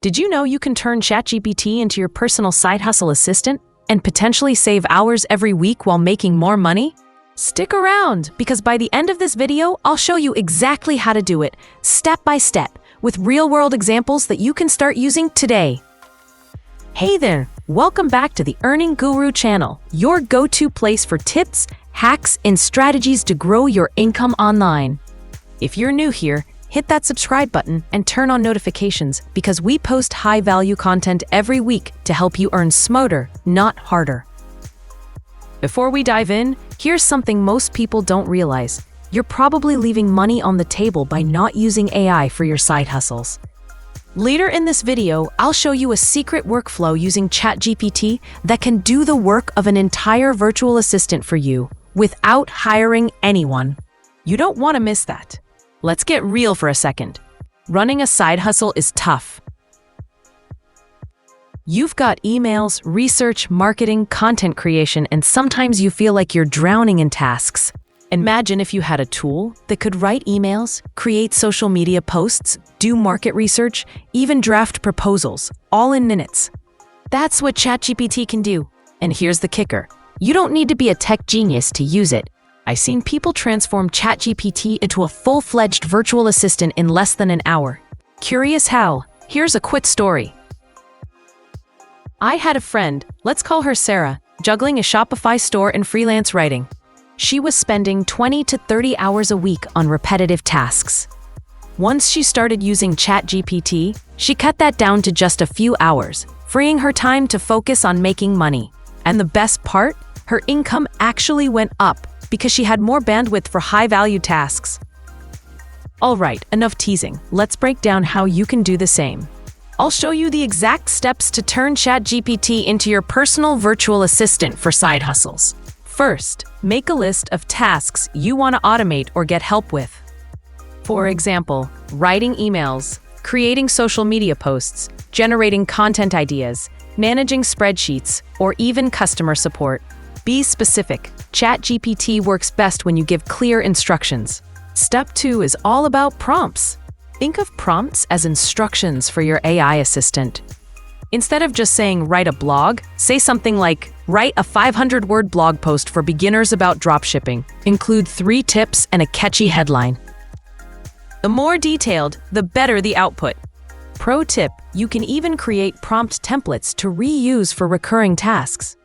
Did you know you can turn ChatGPT into your personal side hustle assistant and potentially save hours every week while making more money? Stick around, because by the end of this video, I'll show you exactly how to do it, step by step, with real-world examples that you can start using today. Hey there, welcome back to the Earning Guru channel, your go-to place for tips, hacks, and strategies to grow your income online. If you're new here, hit that subscribe button and turn on notifications because we post high-value content every week to help you earn smarter, not harder. Before we dive in, here's something most people don't realize. You're probably leaving money on the table by not using AI for your side hustles. Later in this video, I'll show you a secret workflow using ChatGPT that can do the work of an entire virtual assistant for you without hiring anyone. You don't want to miss that. Let's get real for a second. Running a side hustle is tough. You've got emails, research, marketing, content creation, and sometimes you feel like you're drowning in tasks. Imagine if you had a tool that could write emails, create social media posts, do market research, even draft proposals, all in minutes. That's what ChatGPT can do. And here's the kicker. You don't need to be a tech genius to use it. I've seen people transform ChatGPT into a full-fledged virtual assistant in less than an hour. Curious how? Here's a quick story. I had a friend, let's call her Sarah, juggling a Shopify store and freelance writing. She was spending 20 to 30 hours a week on repetitive tasks. Once she started using ChatGPT, she cut that down to just a few hours, freeing her time to focus on making money. And the best part? Her income actually went up because she had more bandwidth for high-value tasks. All right, enough teasing. Let's break down how you can do the same. I'll show you the exact steps to turn ChatGPT into your personal virtual assistant for side hustles. First, make a list of tasks you want to automate or get help with. For example, writing emails, creating social media posts, generating content ideas, managing spreadsheets, or even customer support. Be specific. ChatGPT works best when you give clear instructions. Step 2 is all about prompts. Think of prompts as instructions for your AI assistant. Instead of just saying write a blog, say something like write a 500-word blog post for beginners about dropshipping. Include 3 tips and a catchy headline. The more detailed, the better the output. Pro tip, you can even create prompt templates to reuse for recurring tasks.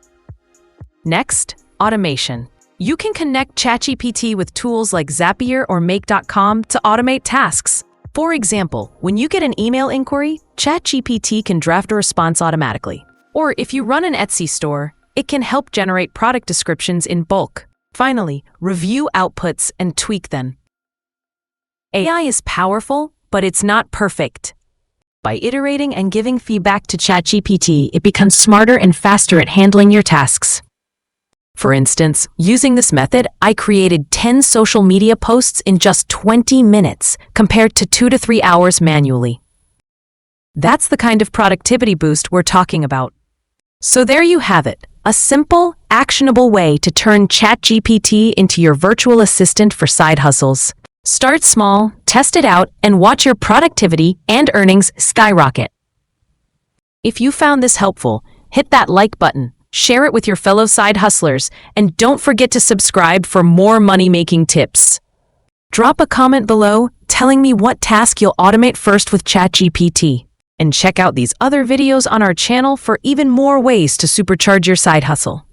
Next, automation. You can connect ChatGPT with tools like Zapier or Make.com to automate tasks. For example, when you get an email inquiry, ChatGPT can draft a response automatically. Or if you run an Etsy store, it can help generate product descriptions in bulk. Finally, review outputs and tweak them. AI is powerful, but it's not perfect. By iterating and giving feedback to ChatGPT, it becomes smarter and faster at handling your tasks. For instance, using this method, I created 10 social media posts in just 20 minutes, compared to 2 to 3 hours manually. That's the kind of productivity boost we're talking about. So there you have it, a simple, actionable way to turn ChatGPT into your virtual assistant for side hustles. Start small, test it out, and watch your productivity and earnings skyrocket. If you found this helpful, hit that like button. Share it with your fellow side hustlers, and don't forget to subscribe for more money-making tips. Drop a comment below telling me what task you'll automate first with ChatGPT. And check out these other videos on our channel for even more ways to supercharge your side hustle.